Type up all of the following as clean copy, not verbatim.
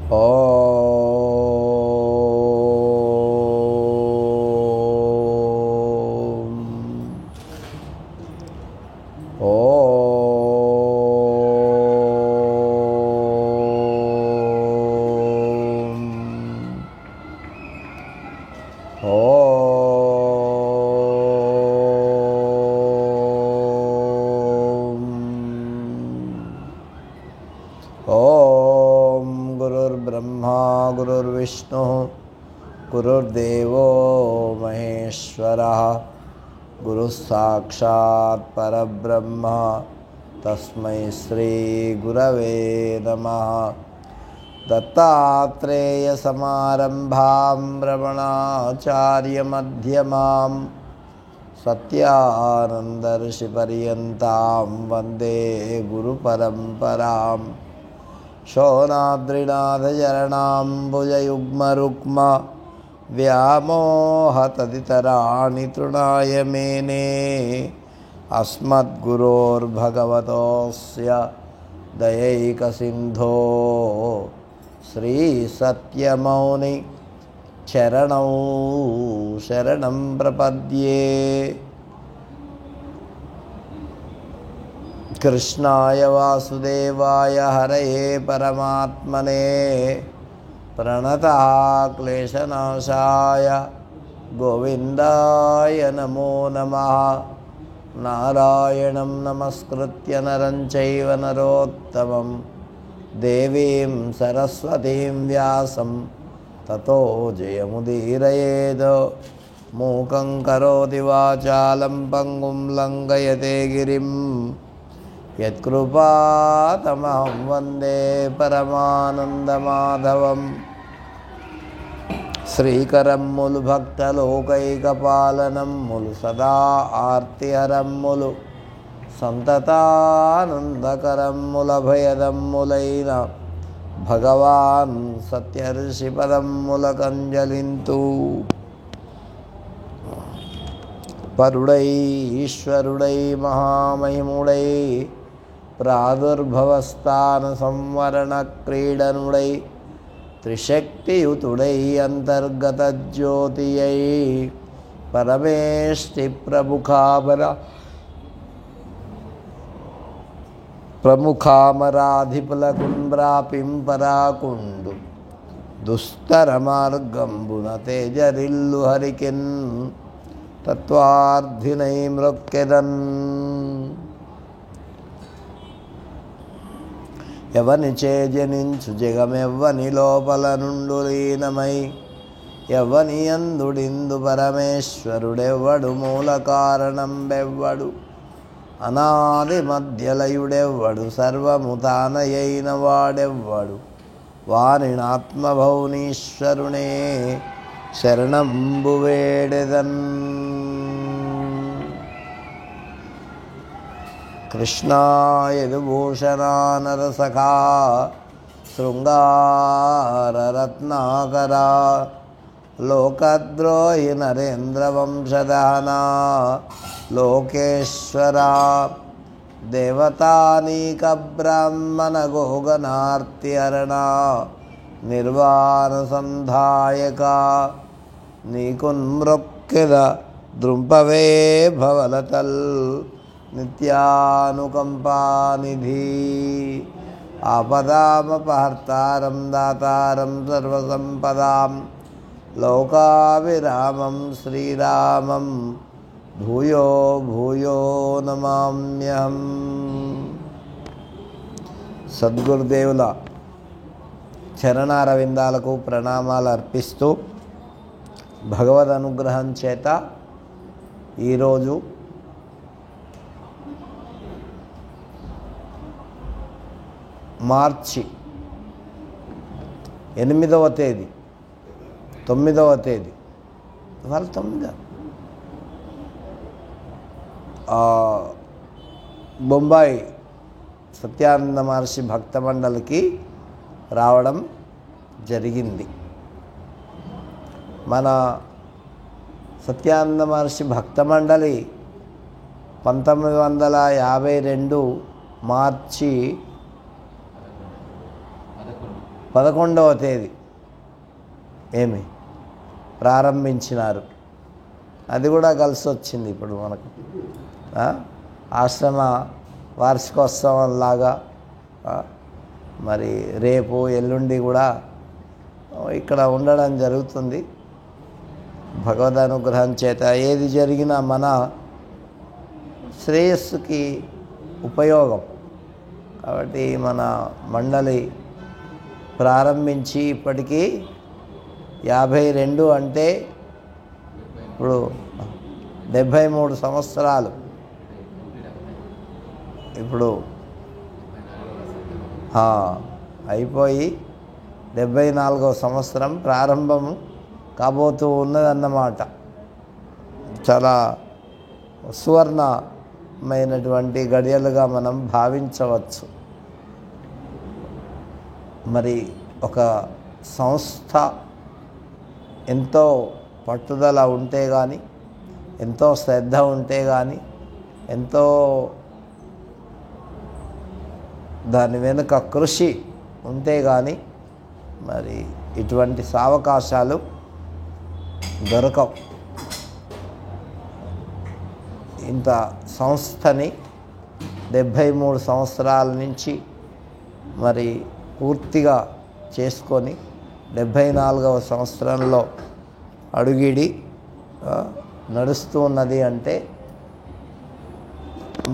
ओम गुरुर्ब्रह्मा गुरुर्विष्णु गुरुर्देवो महेश्वरः गुरुस्साक्षात् परब्रह्म तस्मै श्री गुरवे नमः। दत्तात्रेयसमारम्भां रमणाचार्यमध्यमां सत्यानन्दर्षिपर्यन्तां वन्दे गुरुपरम्पराम्। शोणाद्रिनाथचरणाम्बुजयुग्मरुक्म व्यामोहतदितराणि तृणाय मेने। अस्मद्गुरोर्भगवतोऽस्य दयैकसिन्धो श्रीसत्यमौनि चरणौ शरणं प्रपद्ये। कृष्णाय वासुदेवाय हरये परमात्मने प्रणतः क्लेशनाशाय गोविन्दाय नमो नमः। नारायणं नमस्कृत्य नरं चैव नरोत्तमं देवीं सरस्वतीं व्यासं ततो जयमुदीरयेत्। मूकं करोति वाचालं पङ्गुं लङ्घयते गिरिं यत्कृपातमहं वन्दे परमानन्दमाधवं। श्रीकरं मुलु भक्तलोकैकपालनं मुलु सदा आर्तिहरं मुलु संततानन्दकरं मुलभयदं मुलैन भगवान् सत्यर्षिपदं मुलकञ्जलिन्तु। परुडै ईश्वरुडै महामहिमुडै प्रादुर्भवस्थान संवरणक्रीडनुडै त्रिशक्तियुतुडै अंतर्गतज्योतियै परमेष्टि प्रमुखामराधिपुलकुण्ड्रापिं पराकुण्डु दुस्तरमार्गंबुन तेजरिल्लु हरिकिन् तत्वार्थिनै मृक्కెదన్। ఎవని చేజనించు జగమెవ్వని లోపల నుండు లీనమై ఎవ్వని అందుడిందు పరమేశ్వరుడెవ్వడు మూల కారణం బెవ్వడు అనాది మధ్యలయుడెవ్వడు సర్వము తానయైన వాడెవ్వడు వానినాత్మభౌనీశ్వరునే శరణంబు వేడెదన్। కృష్ణాయ విభూషణానరసఖా శృంగారరత్నాకరా లోకద్రోహి నరేంద్రవంశదహనా లోకేశ్వరా దేవతానీక బ్రాహ్మణ గోగనార్తిహరణా నిర్వాణ సంధాయక నీకున్మృక్కెద ద్రుంపవే భవలతల్ నిత్యానుకంపానిధి। ఆపదామపహర్తారం దాతారం సర్వసంపదాం లోకాభిరామం శ్రీరామం భూయో భూయో నమామ్యహం। సద్గురుదేవుల చరణారవిందాలకు ప్రణామాలు అర్పిస్తూ భగవద్ అనుగ్రహం చేత ఈరోజు మార్చి 8వ తేదీ 9వ తేదీ ఇవాళ 9 బొంబాయి సత్యానంద మహర్షి భక్త మండలికి రావడం జరిగింది। మన సత్యానంద మహర్షి భక్త మండలి 1952 మార్చి 11వ తేదీ ఏమి ప్రారంభించినారు. అది కూడా కలిసి వచ్చింది ఇప్పుడు మనకు. ఆశ్రమ వార్షికోత్సవంలాగా మరి రేపు ఎల్లుండి కూడా ఇక్కడ ఉండడం జరుగుతుంది. భగవద్ అనుగ్రహం చేత ఏది జరిగినా మన శ్రేయస్సుకి ఉపయోగం. కాబట్టి మన మండలి ప్రారంభించి ఇప్పటికీ 52 అంటే ఇప్పుడు 73 సంవత్సరాలు. ఇప్పుడు అయిపోయి 74వ సంవత్సరం ప్రారంభం కాబోతూ ఉన్నదన్నమాట. చాలా సువర్ణమైనటువంటి గడియలుగా మనం భావించవచ్చు. మరి ఒక సంస్థ ఎంతో పట్టుదల ఉంటే కానీ, ఎంతో శ్రద్ధ ఉంటే కానీ, ఎంతో దాని వెనుక కృషి ఉంటే కానీ మరి ఇటువంటి సావకాశాలు దొరకవు. ఇంత సంస్థని 73 సంవత్సరాల నుంచి మరి పూర్తిగా చేసుకొని 74వ సంవత్సరంలో అడుగిడి నడుస్తూ ఉన్నది అంటే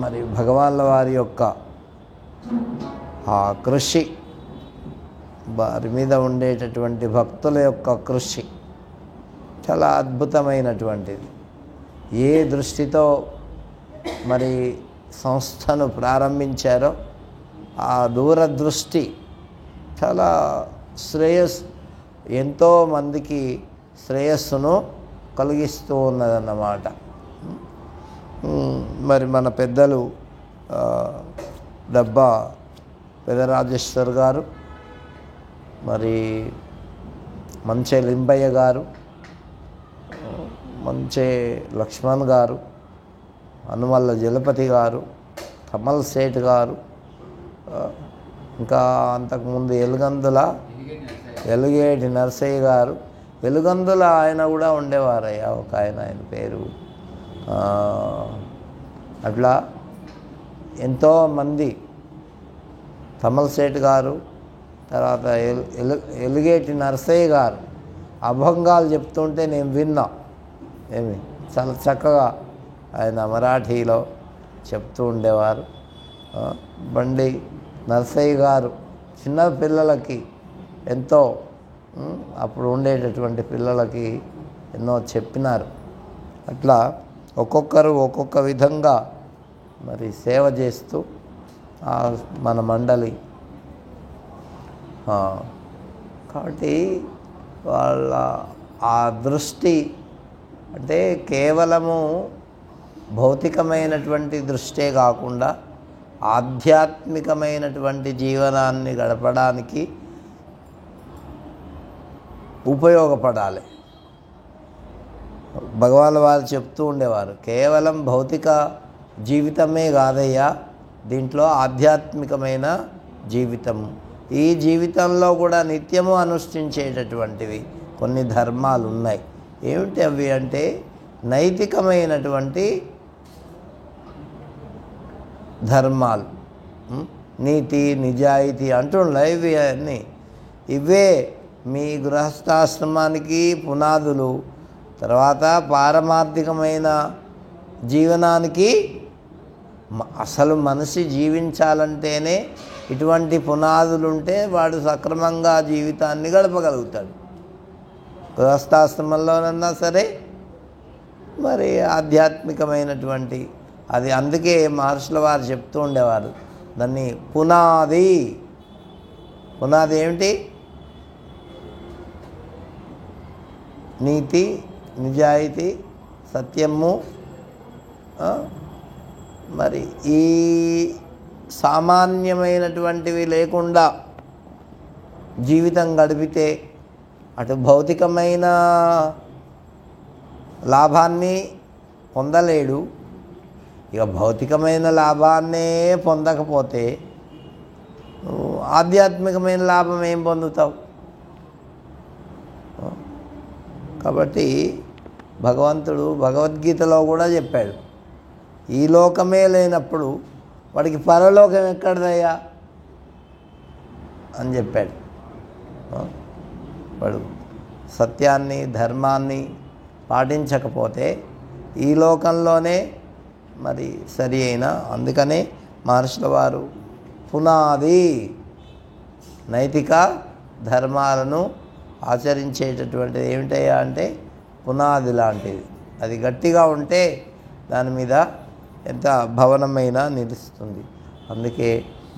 మరి భగవాన్ల వారి యొక్క ఆ కృషి, వారి మీద ఉండేటటువంటి భక్తుల యొక్క కృషి చాలా అద్భుతమైనటువంటిది. ఏ దృష్టితో మరి సంస్థను ప్రారంభించారో ఆ దూరదృష్టి చాలా ఎంతోమందికి శ్రేయస్సును కలిగిస్తూ ఉన్నదన్నమాట. మరి మన పెద్దలు డబ్బా పెదరాజేశ్వర్ గారు, మరి మంచే లింబయ్య గారు, మంచే లక్ష్మణ్ గారు, అనుమల్ల జలపతి గారు, కమల్ సేఠ్ గారు, ఇంకా అంతకుముందు ఎలుగేటి నరసయ్య గారు, వెలుగందుల ఆయన కూడా ఉండేవారయ్యా ఒక ఆయన పేరు. అట్లా ఎంతోమంది, కమల్ సేఠ్ గారు, తర్వాత ఎలుగేటి నరసయ్య గారు అభంగాలు చెప్తుంటే నేను విన్నా. చాలా చక్కగా ఆయన మరాఠీలో చెప్తూ ఉండేవారు. బండి నరసయ్య గారు చిన్న పిల్లలకి ఎంతో, అప్పుడు ఉండేటటువంటి పిల్లలకి ఎన్నో చెప్పినారు. అట్లా ఒక్కొక్కరు ఒక్కొక్క విధంగా మరి సేవ చేస్తూ మన మండలి. కాబట్టి వాళ్ళ ఆ దృష్టి అంటే కేవలము భౌతికమైనటువంటి దృష్టే కాకుండా ఆధ్యాత్మికమైనటువంటి జీవనాన్ని గడపడానికి ఉపయోగపడాలి. భగవాన్ వారు చెప్తూ ఉండేవారు, కేవలం భౌతిక జీవితమే కాదయ్యా, దీంట్లో ఆధ్యాత్మికమైన జీవితం, ఈ జీవితంలో కూడా నిత్యము అనుష్ఠించేటటువంటివి కొన్ని ధర్మాలు ఉన్నాయి. ఏమిటి అవి అంటే నైతికమైనటువంటి ధర్మాలు, నీతి నిజాయితీ అంటున్నాయి. ఇవి అన్నీ ఇవే మీ గృహస్థాశ్రమానికి పునాదులు. తర్వాత పారమార్థికమైన జీవనానికి అసలు మనిషి జీవించాలంటేనే ఇటువంటి పునాదులుంటే వాడు సక్రమంగా జీవితాన్ని గడపగలుగుతాడు. గృహస్థాశ్రమంలోనన్నా సరే, మరి ఆధ్యాత్మికమైనటువంటి అది. అందుకే మహర్షుల వారు చెప్తూ ఉండేవారు దాన్ని పునాది. పునాది ఏమిటి? నీతి నిజాయితీ సత్యము. మరి ఈ సామాన్యమైనటువంటివి లేకుండా జీవితం గడిపితే అటు భౌతికమైన లాభాన్ని పొందలేడు. ఇక భౌతికమైన లాభాన్నే పొందకపోతే నువ్వు ఆధ్యాత్మికమైన లాభం ఏం పొందుతావు? కాబట్టి భగవంతుడు భగవద్గీతలో కూడా చెప్పాడు, ఈ లోకమే లేనప్పుడు వాడికి పరలోకం ఎక్కడదయ్యా అని చెప్పాడు. వాడు సత్యాన్ని ధర్మాన్ని పాటించకపోతే ఈ లోకంలోనే మరి సరి అయిన, అందుకనే మహర్షుల వారు పునాది నైతిక ధర్మాలను ఆచరించేటటువంటిది ఏమిటయ్యా అంటే పునాది లాంటిది. అది గట్టిగా ఉంటే దాని మీద ఎంత భవనమైనా నిలుస్తుంది. అందుకే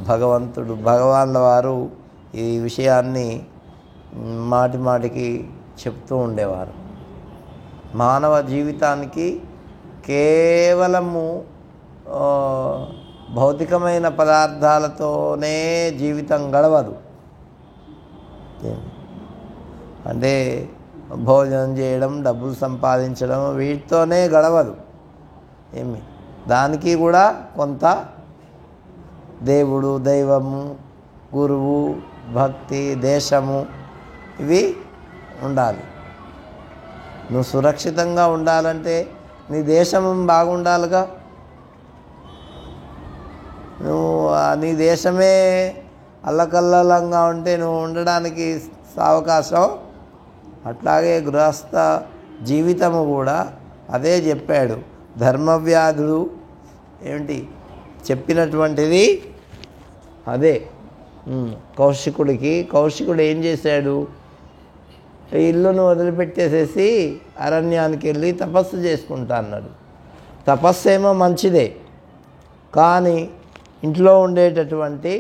భగవాన్ల వారు ఈ విషయాన్ని మాటి మాటికి చెప్తూ ఉండేవారు. మానవ జీవితానికి కేవలము భౌతికమైన పదార్థాలతోనే జీవితం గడవదు. అంటే భోజనం చేయడం, డబ్బులు సంపాదించడం, వీటితోనే గడవదు. దానికి కూడా కొంత దేవుడు, దైవము, గురువు, భక్తి, దేశము ఇవి ఉండాలి. నువ్వు సురక్షితంగా ఉండాలంటే నీ దేశం బాగుండాలిగా. నీ దేశమే అల్లకల్లంగా ఉంటే నువ్వు ఉండడానికి అవకాశం. అట్లాగే గృహస్థ జీవితము కూడా అదే చెప్పాడు. ధర్మవ్యాధుడు ఏమిటి చెప్పినటువంటిది అదే. కౌశికుడు ఏం చేశాడు? ఇల్లును వదిలిపెట్టేసేసి అరణ్యానికి వెళ్ళి తపస్సు చేసుకుంటా అన్నాడు. తపస్సు ఏమో మంచిదే, కానీ ఇంట్లో ఉండేటటువంటి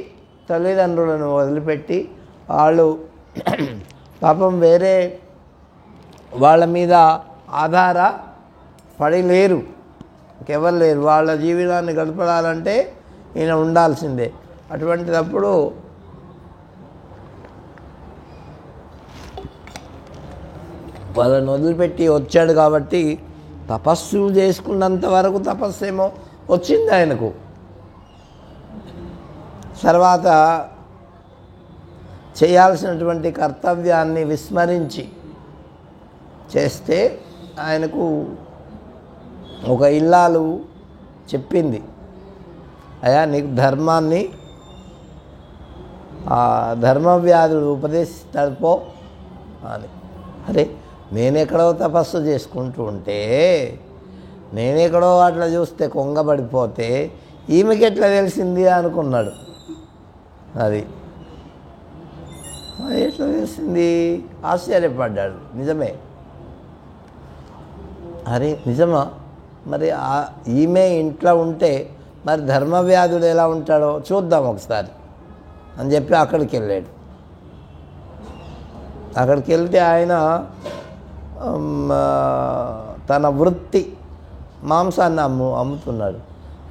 తల్లిదండ్రులను వదిలిపెట్టి వాళ్ళు పాపం వేరే వాళ్ళ మీద ఆధారపడి లేరు, ఇంకెవరు లేరు. వాళ్ళ జీవితాన్ని గడపడాలంటే ఈయన ఉండాల్సిందే. అటువంటిదప్పుడు వాళ్ళని వదిలిపెట్టి వచ్చాడు కాబట్టి తపస్సు చేసుకున్నంత వరకు తపస్సు ఏమో వచ్చింది ఆయనకు. తర్వాత చేయాల్సినటువంటి కర్తవ్యాన్ని విస్మరించి చేస్తే ఆయనకు ఒక ఇల్లాలు చెప్పింది, అయ్యా నీకు ధర్మాన్ని ఆ ధర్మవ్యాధుడు ఉపదేశిస్తాడు పో అని. అరే నేనెక్కడో తపస్సు చేసుకుంటూ ఉంటే, నేనెక్కడో అట్లా చూస్తే కొంగబడిపోతే ఈమెకి ఎట్లా తెలిసింది అనుకున్నాడు. అది ఎట్లా తెలిసింది ఆశ్చర్యపడ్డాడు. నిజమే, అరే నిజమా? మరి ఈమె ఇంట్లో ఉంటే మరి ధర్మవ్యాధుడు ఎలా ఉంటాడో చూద్దాం ఒకసారి అని చెప్పి అక్కడికి వెళ్ళాడు. అక్కడికి వెళ్తే ఆయన తన వృత్తి మాంసాన్ని అమ్ముతున్నాడు.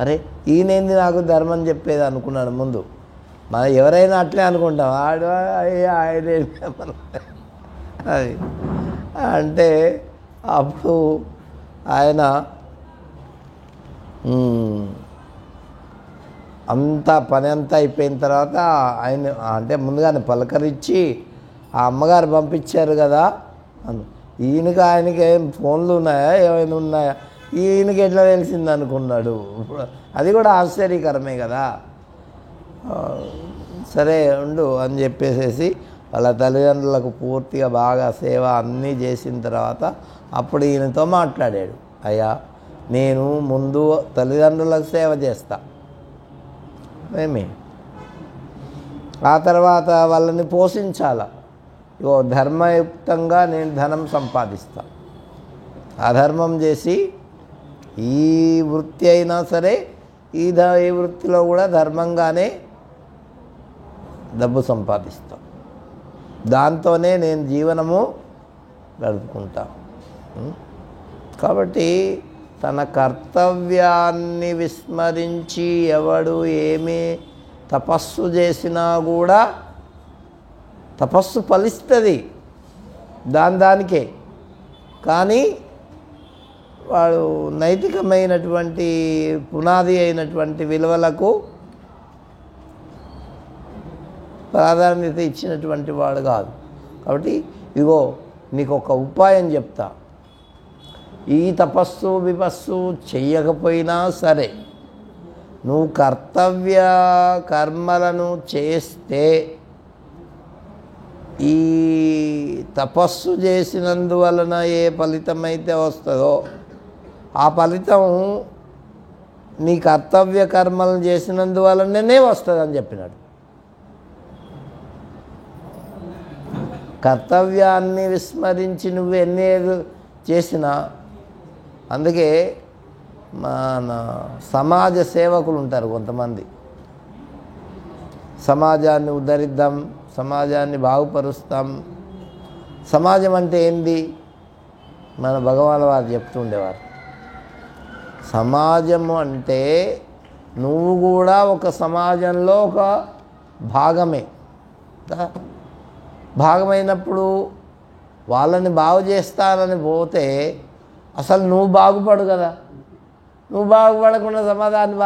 అరే ఈయనేంది నాకు ధర్మం చెప్పేది అనుకున్నాడు ముందు. మనం ఎవరైనా అట్లే అనుకుంటాం, ఆయన అది అంటే అప్పుడు ఆయన అంతా పని అంతా అయిపోయిన తర్వాత ఆయన అంటే ముందుగానే పలకరించి ఆ అమ్మగారు పంపించారు కదా ఈయనకి ఆయనకి ఏం ఫోన్లు ఉన్నాయా ఏమైనా ఉన్నాయా, ఈయనకి ఎట్లా తెలిసింది అనుకున్నాడు. అది కూడా ఆశ్చర్యకరమే కదా. సరే ఉండు అని చెప్పేసేసి వాళ్ళ తల్లిదండ్రులకు పూర్తిగా బాగా సేవ అన్నీ చేసిన తర్వాత అప్పుడు ఈయనతో మాట్లాడాడు. అయ్యా నేను ముందు తల్లిదండ్రులకు సేవ చేస్తా, ఆ తర్వాత వాళ్ళని పోషించాల. ఇగో ధర్మయుక్తంగా నేను ధనం సంపాదిస్తా, అధర్మం చేసి ఈ వృత్తి అయినా సరే ఈ వృత్తిలో కూడా ధర్మంగానే డబ్బు సంపాదిస్తా, దాంతోనే నేను జీవనము గడుపుకుంటా. కాబట్టి తన కర్తవ్యాన్ని విస్మరించి ఎవడు ఏమీ తపస్సు చేసినా కూడా తపస్సు ఫలిస్తుంది దానికే. కానీ వాడు నైతికమైనటువంటి పునాది అయినటువంటి విలువలకు ప్రాధాన్యత ఇచ్చినటువంటి వాడు కాదు. కాబట్టి ఇగో నీకు ఒక ఉపాయం చెప్తా. ఈ తపస్సు విపస్సు చెయ్యకపోయినా సరే నువ్వు కర్తవ్య కర్మలను చేస్తే ఈ తపస్సు చేసినందువలన ఏ ఫలితమైతే వస్తుందో ఆ ఫలితం నీ కర్తవ్య కర్మలు చేసినందువలననే వస్తుందని చెప్పినాడు. కర్తవ్యాన్ని విస్మరించి నువ్వు ఎన్ని చేసినా, అందుకే మన సమాజ సేవకులు ఉంటారు కొంతమంది, సమాజాన్ని ఉద్ధరిద్దాం, సమాజాన్ని బాగుపరుస్తాం. సమాజం అంటే ఏంది? మన భగవాన్ వారు చెప్తుండేవారు, సమాజము అంటే నువ్వు కూడా ఒక సమాజంలో ఒక భాగమే. భాగమైనప్పుడు వాళ్ళని బాగు చేస్తానని పోతే అసలు నువ్వు బాగుపడు కదా. నువ్వు బాగుపడకుండా సమాజాన్ని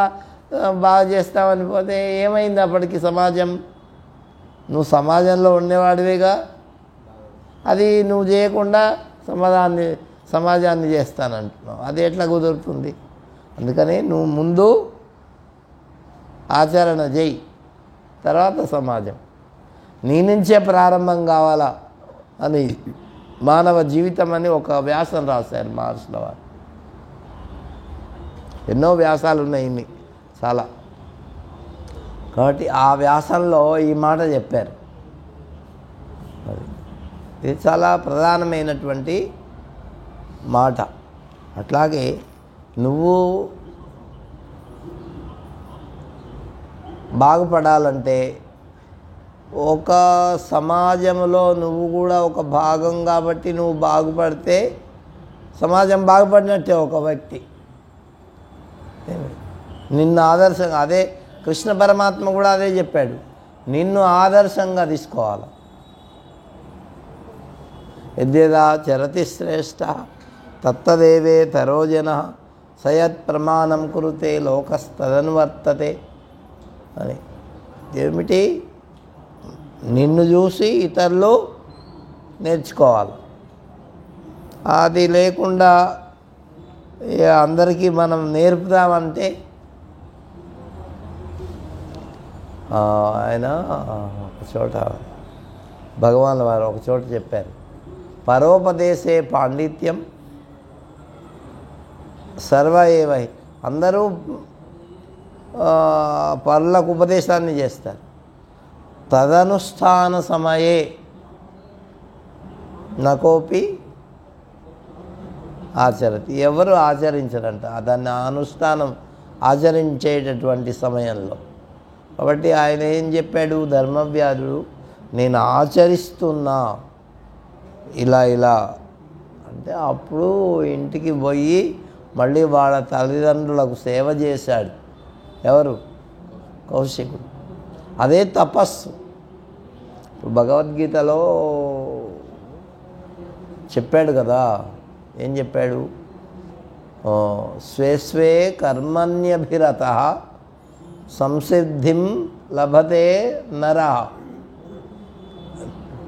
బాగు చేస్తామని పోతే ఏమైంది అప్పటికి సమాజం? నువ్వు సమాజంలో ఉండేవాడివిగా, అది నువ్వు చేయకుండా సమాజాన్ని చేస్తానంటున్నావు. అది ఎట్లా కుదురుతుంది? అందుకని నువ్వు ముందు ఆచరణ చేయి, తర్వాత సమాజం. నీ నుంచే ప్రారంభం కావాలా అని మానవ జీవితం అని ఒక వ్యాసం రాశారు మహర్షుల వారు. ఎన్నో వ్యాసాలు ఉన్నాయి ఇన్ని చాలా. కాబట్టి ఆ వ్యాసంలో ఈ మాట చెప్పారు. ఇది చాలా ప్రధానమైనటువంటి మాట. అట్లాగే నువ్వు బాగుపడాలంటే ఒక సమాజంలో నువ్వు కూడా ఒక భాగం కాబట్టి నువ్వు బాగుపడితే సమాజం బాగుపడినట్టే. ఒక వ్యక్తి నిన్ను ఆదర్శంగా, అదే కృష్ణ పరమాత్మ కూడా అదే చెప్పాడు, నిన్ను ఆదర్శంగా తీసుకోవాలి. యద్యదా చరతి శ్రేష్ఠ తత్తదేవే తరోజన సయత్ ప్రమాణం కురుతే లోకస్తదనువర్తతే అని. ఏమిటి? నిన్ను చూసి ఇతరులు నేర్చుకోవాలి. అది లేకుండా అందరికీ మనం నేర్పుదామంటే ఆయన ఒక చోట భగవాన్ వారు ఒక చోట చెప్పారు, పరోపదేశే పాండిత్యం సర్వ ఏవై. అందరూ పరులకు ఉపదేశాన్ని చేస్తారు, తదనుష్ఠాన సమయే నకోపి ఆచరతి. ఎవరు ఆచరించరంట దాన్ని, అనుష్ఠానం ఆచరించేటటువంటి సమయంలో. కాబట్టి ఆయన ఏం చెప్పాడు ధర్మవ్యాధుడు, నేను ఆచరిస్తున్నా ఇలా ఇలా అంటే అప్పుడు ఇంటికి పోయి మళ్ళీ వాళ్ళ తల్లిదండ్రులకు సేవ చేశాడు. ఎవరు? కౌశికుడు. అదే తపస్సు. ఇప్పుడు భగవద్గీతలో చెప్పాడు కదా, ఏం చెప్పాడు? స్వే స్వే కర్మణ్యభిరత సంసిద్ధిం లభతే నరః.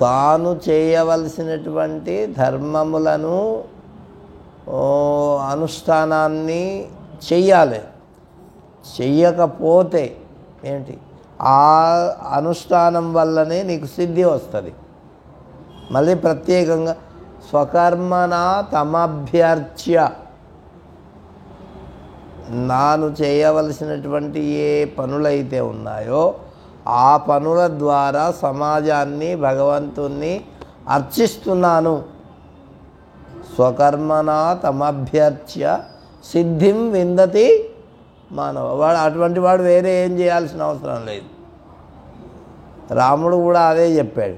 తాను చేయవలసినటువంటి ధర్మములను అనుష్ఠానాన్ని చెయ్యాలి. చెయ్యకపోతే ఏంటి? ఆ అనుష్ఠానం వల్లనే నీకు సిద్ధి వస్తుంది. మళ్ళీ ప్రత్యేకంగా స్వకర్మనా తమభ్యర్చ్య, నాను చేయవలసినటువంటి ఏ పనులైతే ఉన్నాయో ఆ పనుల ద్వారా సమాజాన్ని, భగవంతుణ్ణి అర్చిస్తున్నాను. స్వకర్మనా తమభ్యర్చ్య సిద్ధిం విందతి మానవ. వాడు అటువంటి వాడు వేరే ఏం చేయాల్సిన అవసరం లేదు. రాముడు కూడా అదే చెప్పాడు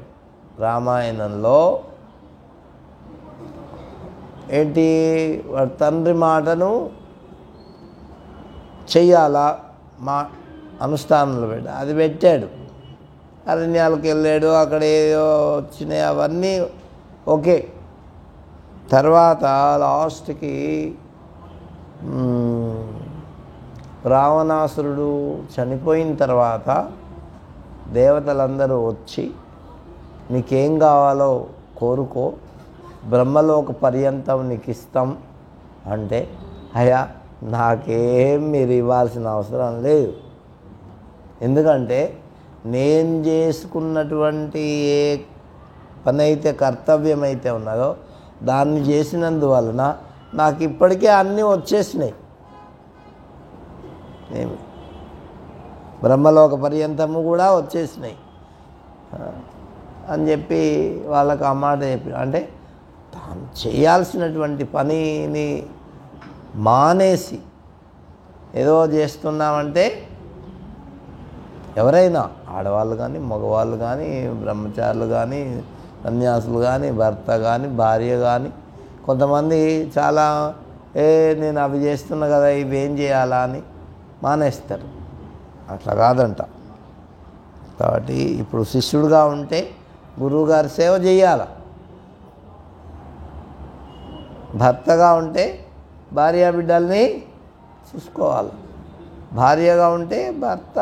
రామాయణంలో. ఏంటి? వాడు తండ్రి మాటను చెయ్యాలా, అనుష్ఠానంలో పెట్టా, అది పెట్టాడు. అరణ్యాలకు వెళ్ళాడు, అక్కడ ఏదో వచ్చినాయి, అవన్నీ ఓకే. తర్వాత లాస్ట్కి రావణాసురుడు చనిపోయిన తర్వాత దేవతలందరూ వచ్చి నీకేం కావాలో కోరుకో, బ్రహ్మలోక పర్యంతం నీకు ఇస్తాం అంటే, అయ్యా నాకేం మీరు ఇవ్వాల్సిన అవసరం లేదు, ఎందుకంటే నేను చేసుకున్నటువంటి ఏ పని అయితే కర్తవ్యం అయితే ఉన్నదో దాన్ని చేసినందువలన నాకు ఇప్పటికే అన్నీ వచ్చేసినాయి, ఏమి బ్రహ్మలోక పర్యంతము కూడా వచ్చేసినాయి అని చెప్పి వాళ్ళకు ఆ మాట చెప్పి, అంటే తాను చేయాల్సినటువంటి పనిని మానేసి ఏదో చేస్తున్నామంటే, ఎవరైనా ఆడవాళ్ళు కానీ మగవాళ్ళు కానీ బ్రహ్మచారులు కానీ సన్యాసులు కానీ భర్త కానీ భార్య కానీ, కొంతమంది చాలా నేను అవి చేస్తున్నా కదా ఇవేం చేయాలా అని మానేస్తారు. అట్లా కాదంట. కాబట్టి ఇప్పుడు శిష్యుడిగా ఉంటే గురువుగారి సేవ చేయాలి, భర్తగా ఉంటే భార్య బిడ్డల్ని చూసుకోవాలి, భార్యగా ఉంటే భర్త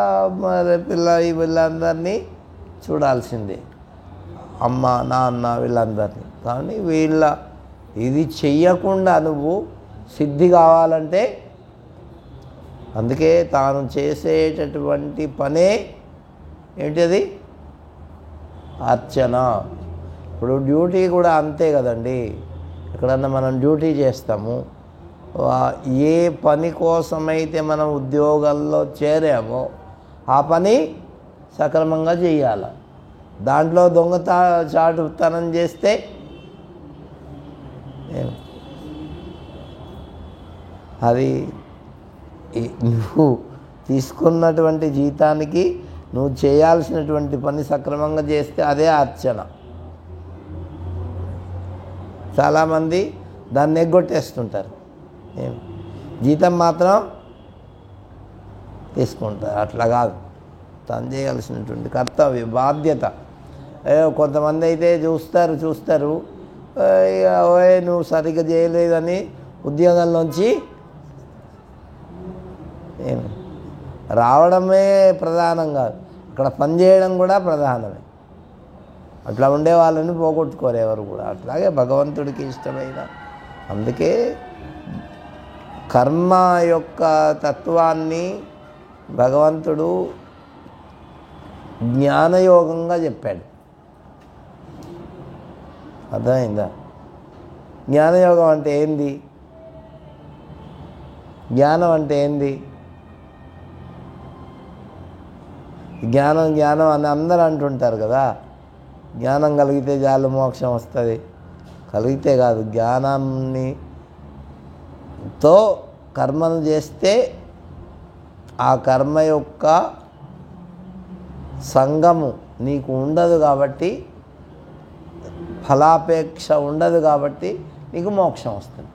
వీళ్ళందరినీ చూడాల్సిందే, అమ్మ నాన్న వీళ్ళందరినీ. కానీ ఇది చెయ్యకుండా నువ్వు సిద్ధి కావాలంటే, అందుకే తాను చేసేటటువంటి పనే ఏంటిది అర్చన. ఇప్పుడు డ్యూటీ కూడా అంతే కదండి. ఎక్కడన్నా మనం డ్యూటీ చేస్తాము, ఏ పని కోసమైతే మనం ఉద్యోగాల్లో చేరామో ఆ పని సక్రమంగా చేయాలి. దాంట్లో చాటుతనం చేస్తే అది నువ్వు తీసుకున్నటువంటి జీతానికి నువ్వు చేయాల్సినటువంటి పని సక్రమంగా చేస్తే అదే అర్చన. చాలామంది దాన్ని ఎగ్గొట్టేస్తుంటారు, జీతం మాత్రం తీసుకుంటారు. అట్లా కాదు, తను చేయాల్సినటువంటి కర్తవ్యం బాధ్యత. కొంతమంది అయితే చూస్తారు నువ్వు సరిగ్గా చేయలేదని ఉద్యోగంలోంచి రావడమే ప్రధానం కాదు, అక్కడ పనిచేయడం కూడా ప్రధానమే. అట్లా ఉండే వాళ్ళని పోగొట్టుకోరు ఎవరు కూడా. అట్లాగే భగవంతుడికి ఇష్టమైన, అందుకే కర్మ యొక్క తత్వాన్ని భగవంతుడు జ్ఞానయోగంగా చెప్పాడు. అర్థమైందా? జ్ఞానయోగం అంటే ఏంది? జ్ఞానం అంటే ఏంది? జ్ఞానం అని అందరూ అంటుంటారు కదా, జ్ఞానం కలిగితే చాలు మోక్షం వస్తుంది. కలిగితే కాదు, జ్ఞానాన్నితో కర్మను చేస్తే ఆ కర్మ యొక్క సంగము నీకు ఉండదు కాబట్టి, ఫలాపేక్ష ఉండదు కాబట్టి నీకు మోక్షం వస్తుంది.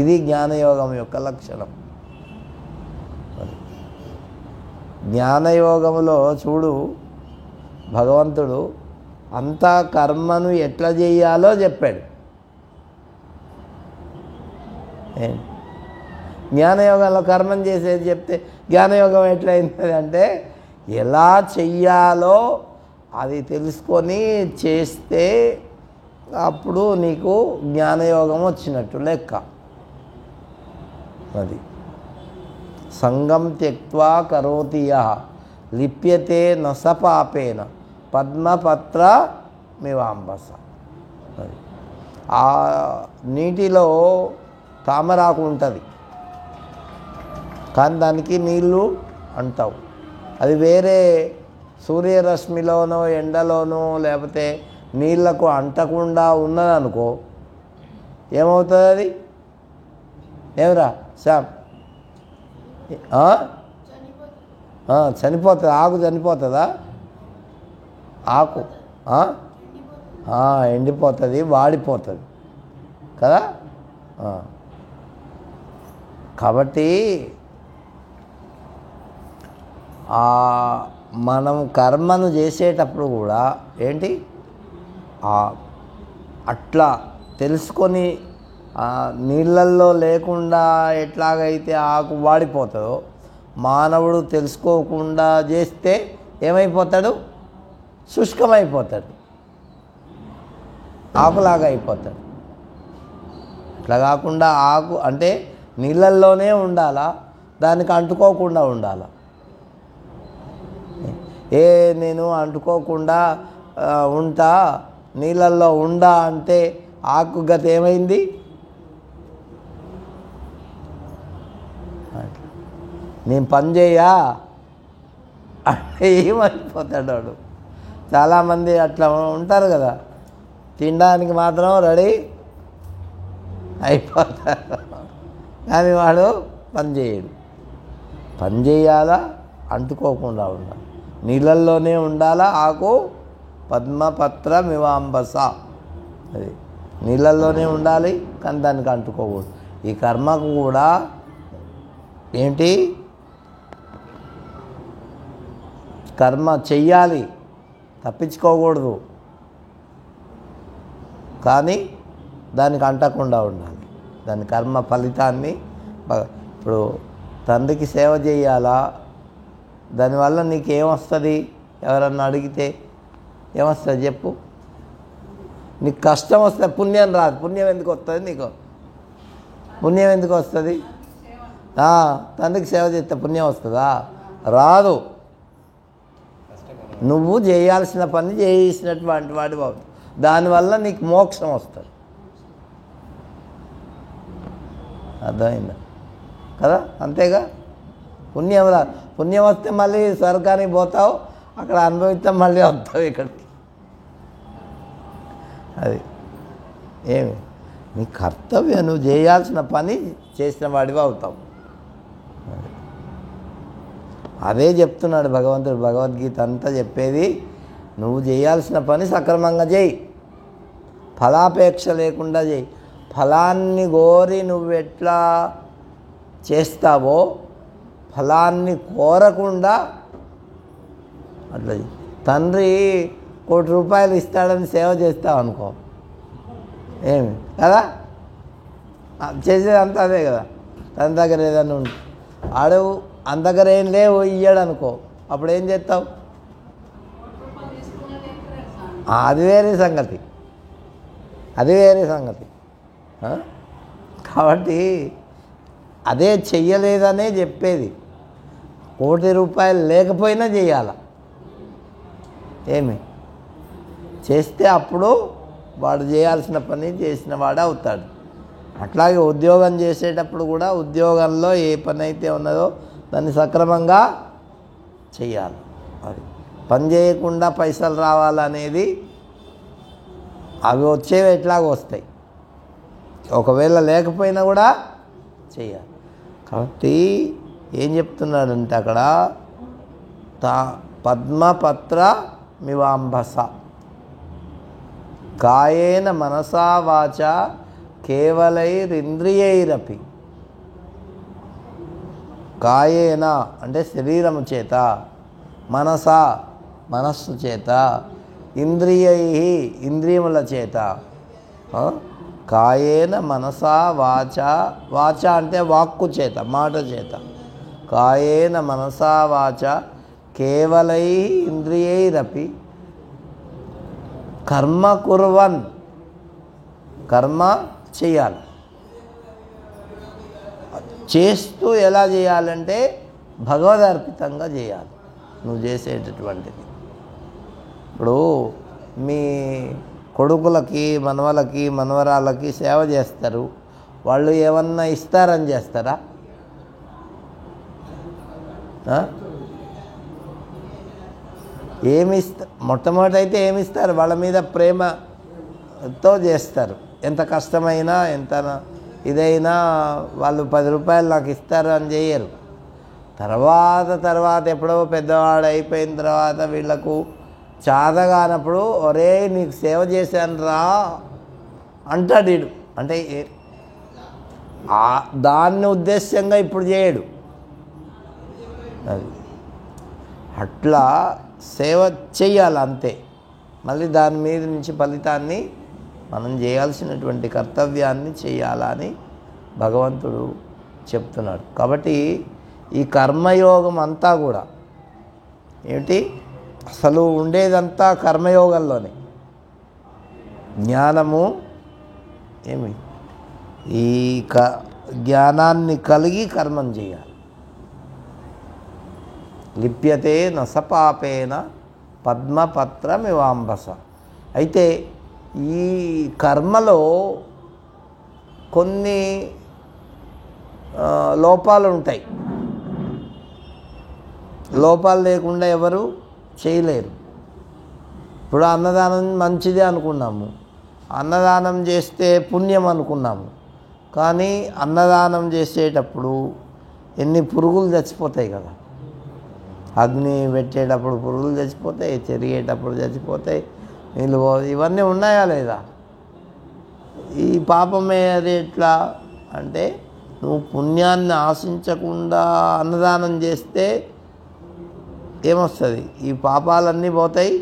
ఇది జ్ఞానయోగం యొక్క లక్షణం. జ్ఞానయోగములో చూడు, భగవంతుడు అంతా కర్మను ఎట్లా చేయాలో చెప్పాడు. జ్ఞానయోగంలో కర్మను చేసేది చెప్తే జ్ఞానయోగం ఎట్లయింది అంటే, ఎలా చెయ్యాలో అది తెలుసుకొని చేస్తే అప్పుడు నీకు జ్ఞానయోగం వచ్చినట్టు లెక్క. అది సంగం త్యక్త్వా కరోతి యః లిప్యతే న స పాపేన పద్మపత్ర మివాంబస. అది ఆ నీటిలో తామరాకు ఉంటుంది కానీ దానికి నీళ్ళు అంటావు. అది వేరే సూర్యరశ్మిలోనో ఎండలోనో లేకపోతే నీళ్లకు అంటకుండా ఉన్నదనుకో, ఏమవుతుంది? అది ఏమరా శామ్? చనిపోతుంది. ఆకు చనిపోతుందా? ఆకు ఎండిపోతుంది, వాడిపోతుంది కదా. కాబట్టి మనం కర్మను చేసేటప్పుడు కూడా ఏంటి అట్లా తెలుసుకొని నీళ్ళల్లో లేకుండా ఎట్లాగైతే ఆకు వాడిపోతుందో, మానవుడు తెలుసుకోకుండా చేస్తే ఏమైపోతాడు? శుష్కమైపోతాడు, ఆకులాగా అయిపోతాడు. అట్లా కాకుండా ఆకు అంటే నీళ్ళల్లోనే ఉండాలా, దానికి అంటుకోకుండా ఉండాలా. నేను అంటుకోకుండా ఉంటా, నీళ్ళల్లో ఉండా అంటే ఆకు గత ఏమైంది? నేను పని చేయా అంటే ఏమైపోతాడు వాడు. చాలామంది అట్లా ఉంటారు కదా, తినడానికి మాత్రం రెడీ అయిపోతారు, కానీ వాడు పని చేయడు. పని చేయాలా, అంటుకోకుండా ఉండాలి, నీళ్ళల్లోనే ఉండాలా. ఆకు పద్మపత్ర మివాంబస, అది నీళ్ళల్లోనే ఉండాలి, కానీ దానికి అంటుకోకూడదు. ఈ కర్మకు కూడా ఏంటి? కర్మ చెయ్యాలి, తప్పించుకోకూడదు, కానీ దానికి అంటకుండా ఉండాలి. దాని కర్మ ఫలితాన్ని ఇప్పుడు తండ్రికి సేవ చేయాలా, దానివల్ల నీకు ఏమొస్తుంది? ఎవరన్నా అడిగితే ఏమొస్తుంది చెప్పు? నీకు కష్టం వస్తే పుణ్యం రాదు. పుణ్యం ఎందుకు వస్తుంది నీకు? పుణ్యం ఎందుకు వస్తుంది? తండ్రికి సేవ చేస్తే పుణ్యం వస్తుందా? రాదు. నువ్వు చేయాల్సిన పని చేసినటువంటి వాడి బాబు, దానివల్ల నీకు మోక్షం వస్తుంది. అర్థమైందా కదా? అంతేగా. పుణ్యం రా, పుణ్యం వస్తే మళ్ళీ స్వర్గానికి పోతావు, అక్కడ అనుభవిస్తాం, మళ్ళీ వస్తావు ఇక్కడికి. అది ఏమి నీ కర్తవ్యం, నువ్వు చేయాల్సిన పని చేసిన వాడివి అవుతావు. అదే చెప్తున్నాడు భగవంతుడు. భగవద్గీత అంతా చెప్పేది నువ్వు చేయాల్సిన పని సక్రమంగా చేయి, ఫలాపేక్ష లేకుండా చేయి. ఫలాన్ని కోరి నువ్వు ఎట్లా చేస్తావో ఫలాన్ని కోరకుండా అట్లా. తండ్రి ₹1 ఇస్తాడని సేవ చేస్తావు అనుకో, ఏమి కదా, చేసేదంతా అదే కదా. తన దగ్గర ఏదైనా ఉంటుంది, ఆడవు అంత దగ్గర ఏం లేవు, ఇయ్యాడు అనుకో, అప్పుడు ఏం చేస్తావు? అది వేరే సంగతి, అది వేరే సంగతి. కాబట్టి అదే చెయ్యలేదనే చెప్పేది. ₹1 లేకపోయినా చేయాల, ఏమి చేస్తే అప్పుడు వాడు చేయాల్సిన పని చేసిన వాడు అవుతాడు. అట్లాగే ఉద్యోగం చేసేటప్పుడు కూడా ఉద్యోగంలో ఏ పని అయితే ఉన్నదో దాన్ని సక్రమంగా చెయ్యాలి. అది పని చేయకుండా పైసలు రావాలనేది అవి వచ్చేవి ఎట్లాగో వస్తాయి, ఒకవేళ లేకపోయినా కూడా చెయ్యాలి. కాబట్టి ఏం చెప్తున్నాడంటే అక్కడ పద్మపత్ర మివాంబస కాయేన మనసా వాచ కేవలైరింద్రియైరపి. కాయేన అంటే శరీరము చేత, మనసా మనస్సు చేత, ఇంద్రియై ఇంద్రియముల చేత. కాయేన మనసా వాచ, వాచ అంటే వాక్కు చేత, మాట చేత. కాయేన మనసా వాచ కేవలై ఇంద్రియైరపి కర్మ కుర్వన్, కర్మ చేయాలి. చేస్తూ ఎలా చేయాలంటే భగవదర్పితంగా చేయాలి నువ్వు చేసేటటువంటిది. ఇప్పుడు మీ కొడుకులకి, మనవలకి, మనవరాలకి సేవ చేస్తారు, వాళ్ళు ఏమన్నా ఇస్తారని చేస్తారా? మొట్టమొదటి అయితే ఏమిస్తారు? వాళ్ళ మీద ప్రేమతో చేస్తారు. ఎంత కష్టమైనా ఎంత ఇదైనా వాళ్ళు ₹10 నాకు ఇస్తారు అని చేయరు. తర్వాత ఎప్పుడో పెద్దవాడు అయిపోయిన తర్వాత వీళ్ళకు చాదగానప్పుడు ఒరే నీకు సేవ చేశాను రా అంటాడు వీడు. అంటే దాన్ని ఉద్దేశ్యంగా ఇప్పుడు చేయడు. అది అట్లా సేవ చెయ్యాలి అంతే. మళ్ళీ దాని మీద నుంచి ఫలితాన్ని మనం చేయాల్సినటువంటి కర్తవ్యాన్ని చేయాలని భగవంతుడు చెప్తున్నాడు. కాబట్టి ఈ కర్మయోగం అంతా కూడా ఏమిటి? అసలు ఉండేదంతా కర్మయోగంలోనే. జ్ఞానము ఏమి ఈ జ్ఞానాన్ని కలిగి కర్మం చేయాలి. లిప్యతే నసపాపేన పద్మపత్రమివాంబస. అయితే ఈ కర్మలో కొన్ని లోపాలు ఉంటాయి. లోపాలు లేకుండా ఎవరు చేయలేరు. ఇప్పుడు అన్నదానం మంచిదే అనుకున్నాము, అన్నదానం చేస్తే పుణ్యం అనుకున్నాము. కానీ అన్నదానం చేసేటప్పుడు ఎన్ని పురుగులు చచ్చిపోతాయి కదా. అగ్ని పెట్టేటప్పుడు పురుగులు చచ్చిపోతాయి, చెరిగేటప్పుడు చచ్చిపోతాయి, నీళ్ళు ఇవన్నీ ఉన్నాయా లేదా? ఈ పాపమే అది ఎట్లా అంటే, నువ్వు పుణ్యాన్ని ఆశించకుండా అన్నదానం చేస్తే ఏమొస్తుంది? ఈ పాపాలన్నీ పోతాయి,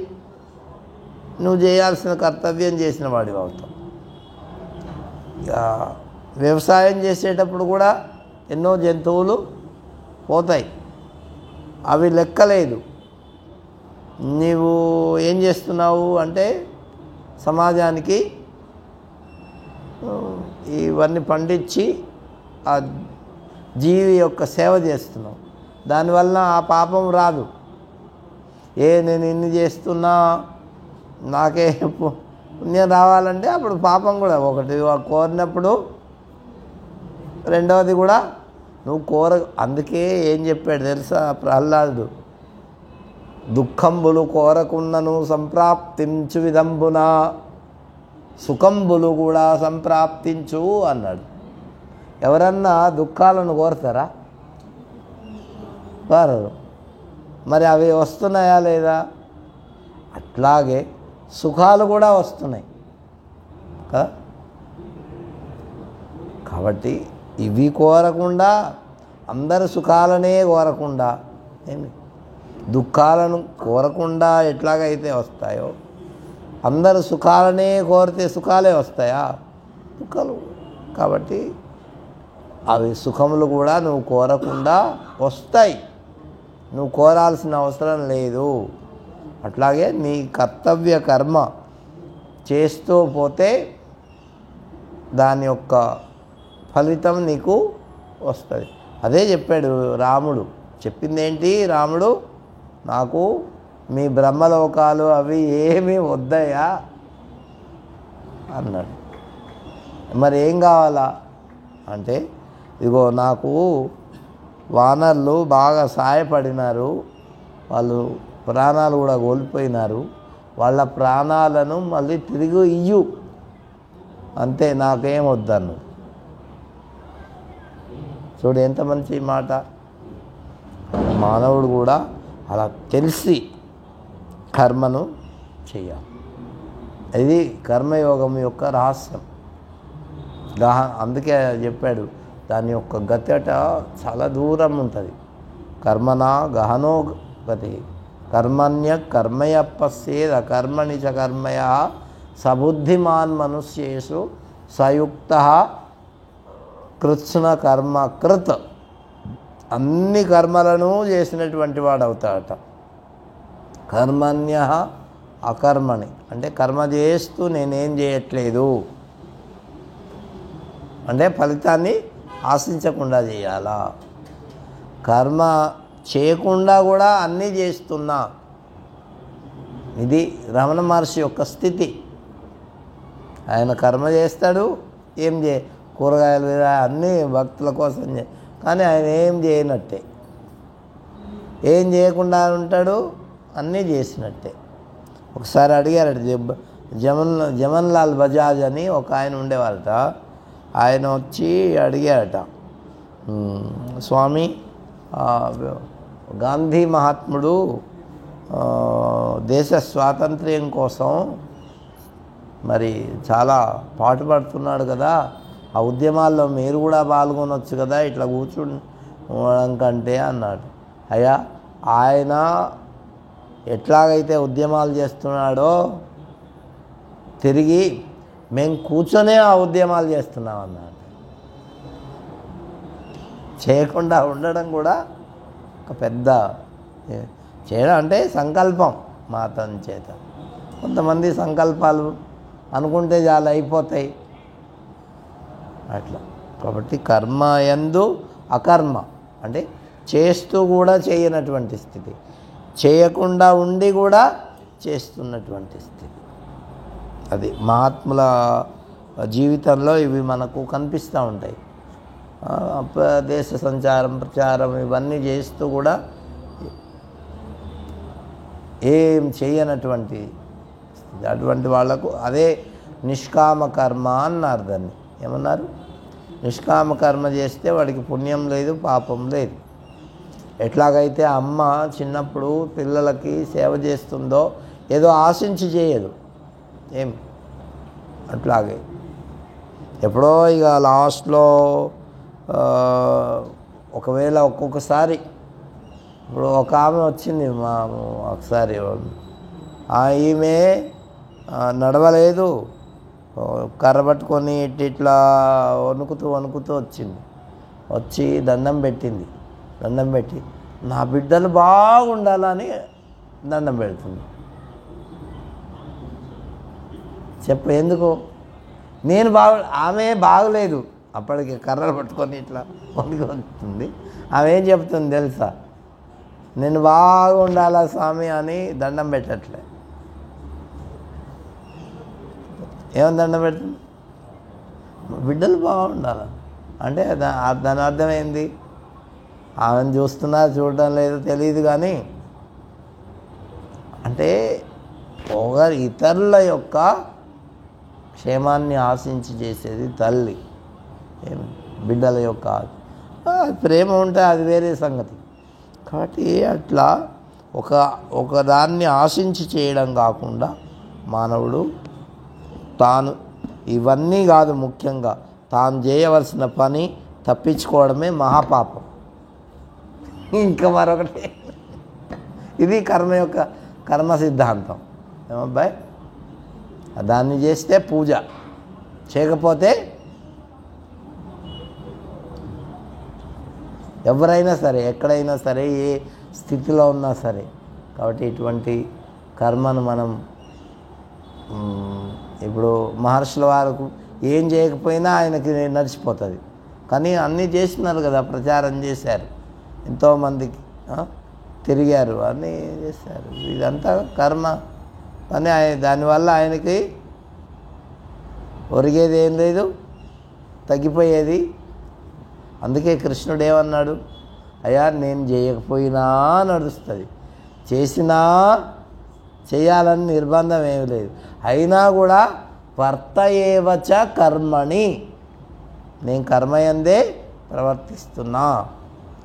నువ్వు చేయాల్సిన కర్తవ్యం చేసిన వాడివి అవుతావు. వ్యవసాయం చేసేటప్పుడు కూడా ఎన్నో జంతువులు పోతాయి, అవి లెక్కలేదు. నీవు ఏం చేస్తున్నావు అంటే సమాజానికి ఇవన్నీ పండించి ఆ జీవి యొక్క సేవ చేస్తున్నావు. దానివల్ల ఆ పాపం రాదు. నేను ఇన్ని చేస్తున్నా నాకే పుణ్యం రావాలంటే అప్పుడు పాపం కూడా ఒకటి కోరినప్పుడు, రెండవది కూడా నువ్వు అందుకే ఏం చెప్పాడు తెలుసా ప్రహ్లాదుడు? దుఃఖంబులు కోరకున్నను సంప్రాప్తించు విధంబున సుఖంబులు కూడా సంప్రాప్తించు అన్నాడు. ఎవరన్నా దుఃఖాలను కోరతారా? కోరరు. మరి అవి వస్తున్నాయా లేదా? అట్లాగే సుఖాలు కూడా వస్తున్నాయి కదా. కాబట్టి ఇవి కోరకుండా, అందరు సుఖాలనే కోరకుండా, ఏమి దుఃఖాలను కోరకుండా ఎట్లాగైతే వస్తాయో, అందరు సుఖాలనే కోరితే సుఖాలే వస్తాయా? దుఃఖాలు. కాబట్టి అవి సుఖములు కూడా నువ్వు కోరకుండా వస్తాయి, నువ్వు కోరాల్సిన అవసరం లేదు. అట్లాగే నీ కర్తవ్య కర్మ చేస్తూ పోతే దాని యొక్క ఫలితం నీకు వస్తుంది. అదే చెప్పాడు రాముడు. చెప్పింది ఏంటి రాముడు? నాకు మీ బ్రహ్మలోకాలు అవి ఏమీ వద్దయా అన్నాడు. మరి ఏం కావాలా అంటే, ఇగో నాకు వానరులు బాగా సాయపడినారు, వాళ్ళు ప్రాణాలు కూడా కోల్పోయినారు, వాళ్ళ ప్రాణాలను మళ్ళీ తిరిగి ఇయ్యు, అంతే, నాకేం వద్దను. చూడు ఎంత మంచి మాట. మానవుడు కూడా అలా తెలిసి కర్మను చేయాలి. ఇది కర్మయోగం యొక్క రహస్యం. అందుకే చెప్పాడు, దాని యొక్క గతట చాలా దూరం ఉంటుంది. కర్మనా గహనో గతి కర్మణ్య కర్మయ పశ్యేద్ అకర్మణి చ కర్మయ సబుద్ధిమాన్ మనుష్యేషు సయుక్త కృత్స్న కర్మ కృత్. అన్ని కర్మలను చేసినటువంటి వాడు అవుతాడట. కర్మణ్య అకర్మణి అంటే కర్మ చేస్తూ నేనేం చేయట్లేదు అంటే ఫలితాన్ని ఆశించకుండా చేయాలా. కర్మ చేయకుండా కూడా అన్నీ చేస్తున్నా, ఇది రమణ మహర్షి యొక్క స్థితి. ఆయన కర్మ చేస్తాడు, ఏం కూరగాయలు అన్నీ భక్తుల కోసం కానీ ఆయన ఏం చేయనట్టే, ఏం చేయకుండా ఉంటాడు, అన్నీ చేసినట్టే. ఒకసారి అడిగారట జమన్లాల్ బజాజ్ అని ఒక ఆయన ఉండేవారట. ఆయన వచ్చి అడిగారట, స్వామి గాంధీ మహాత్ముడు దేశ స్వాతంత్ర్యం కోసం మరి చాలా పాటుపడుతున్నాడు కదా, ఆ ఉద్యమాల్లో మీరు కూడా పాల్గొనవచ్చు కదా, ఇట్లా కూర్చుండడం కంటే అన్నాడు. అయ్యా, ఆయన ఎట్లాగైతే ఉద్యమాలు చేస్తున్నాడో తిరిగి మేము కూర్చొనే ఆ ఉద్యమాలు చేస్తున్నాం అన్నాడు. చేయకుండా ఉండడం కూడా ఒక పెద్ద చేయడం అంటే సంకల్పం. మాతం చేత. కొంతమంది సంకల్పాలు అనుకుంటే చాలా అయిపోతాయి అట్లా. కాబట్టి కర్మ యందు అకర్మ అంటే చేస్తూ కూడా చేయనటువంటి స్థితి, చేయకుండా ఉండి కూడా చేస్తున్నటువంటి స్థితి. అది మహాత్ముల జీవితంలో ఇవి మనకు కనిపిస్తూ ఉంటాయి. దేశ సంచారం, ప్రచారం ఇవన్నీ చేస్తూ కూడా ఏం చేయనటువంటి స్థితి. అటువంటి వాళ్లకు అదే నిష్కామ కర్మ అన్నారు. దాన్ని ఏమన్నారు? నిష్కామ కర్మ చేస్తే వాడికి పుణ్యం లేదు, పాపం లేదు. ఎట్లాగైతే అమ్మ చిన్నప్పుడు పిల్లలకి సేవ చేస్తుందో ఏదో ఆశించి చేయదు, ఏం అట్లాగే ఎప్పుడో ఇక లాస్ట్లో ఒకవేళ ఒక్కొక్కసారి ఇప్పుడు ఒక ఆమె వచ్చింది మా ఒకసారి, ఈమె నడవలేదు, కర్ర పట్టుకొని ఇట్లా వణుకుతూ వచ్చింది. వచ్చి దండం పెట్టింది. దండం పెట్టి నా బిడ్డలు బాగుండాలని దండం పెడుతుంది. చెప్పు ఎందుకు? నేను ఆమె బాగలేదు, అప్పటికి కర్రలు పట్టుకొని ఇట్లా వణుకుతుంది. ఆమె ఏం చెప్తుంది తెలుసా? నేను బాగుండాలా స్వామి అని దండం పెట్టట్లే. ఏమని దండం పెడుతుంది? బిడ్డలు బాగుండాలి అంటే దాని అర్థమైంది. ఆమెను చూస్తున్నారు చూడడం లేదో తెలియదు, కానీ అంటే ఇతరుల యొక్క క్షేమాన్ని ఆశించి చేసేది తల్లి. బిడ్డల యొక్క ప్రేమ ఉంటే అది వేరే సంగతి. కాబట్టి అట్లా ఒక దాన్ని ఆశించి చేయడం కాకుండా మానవుడు తాను ఇవన్నీ కాదు, ముఖ్యంగా తాను చేయవలసిన పని తప్పించుకోవడమే మహాపాపం. ఇంకా మరొకటి, ఇది కర్మ సిద్ధాంతం. ఏమబ్బాయి? దాన్ని చేస్తే పూజ, చేయకపోతే ఎవరైనా సరే, ఎక్కడైనా సరే, ఏ స్థితిలో ఉన్నా సరే. కాబట్టి ఇటువంటి కర్మను మనం ఇప్పుడు మహర్షుల వారికి ఏం చేయకపోయినా ఆయనకి నడిచిపోతుంది. కానీ అన్నీ చేస్తున్నారు కదా, ప్రచారం చేశారు, ఎంతోమందికి తిరిగారు, అన్నీ చేశారు. ఇదంతా కర్మ. కానీ దానివల్ల ఆయనకి ఒరిగేది ఏం లేదు, తగ్గిపోయేది. అందుకే కృష్ణుడు ఏమన్నాడు? అయ్యా నేను చేయకపోయినా నడుస్తుంది, చేసినా చేయాలని నిర్బంధం ఏమి లేదు, అయినా కూడా వర్త ఏవచ కర్మణి, నేను కర్మయందే ప్రవర్తిస్తున్నా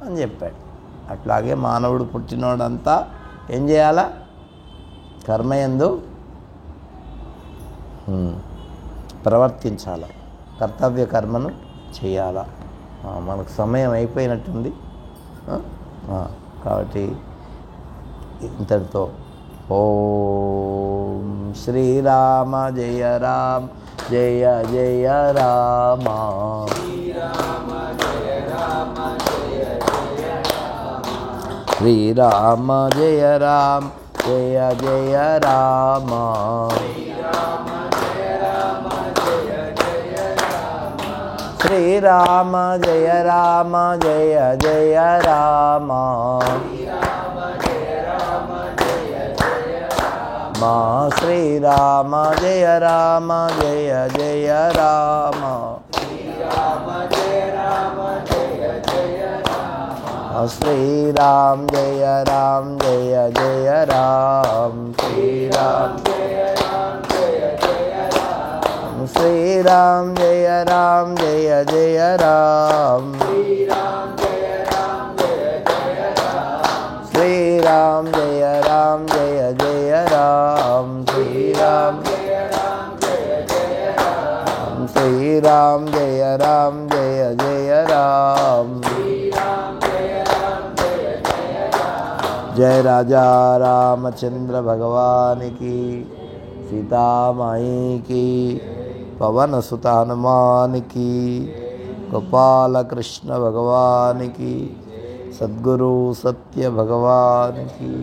అని చెప్పాడు. అట్లాగే మానవుడు పుట్టినోడంతా ఏం చేయాలా? కర్మయందు ప్రవర్తించాల, కర్తవ్య కర్మను చేయాల. మనకు సమయం అయిపోయినట్టుంది కాబట్టి ఇంతటితో ఓం శ్రీరామ జయ రామ జయ జయ రామ, శ్రీరామ జయ రామ జయ జయ రామ, శ్రీరామ జయ రామ జయ జయ రామ, శ్రీరామ జయ రామ జయ జయ రామ, మా శ్రీరామ జయ రామ జయ జయ రామ, శ్రీరామ జయ రామ జయ జయ రామ, శ్రీరామ శ్రీరామ జయ రామ జయ జయ రామ, శ్రీరామ జయ రామ జయ జయ రామ, శ్రీరామ శ్రీరామ జయ రామ జయ జయ రామ. जय राजा रामचंद्र भगवान की, सीतामाई की, पवन सुत हनुमान की, गोपाल कृष्ण भगवान की, सद्गुरु सत्य भगवान की।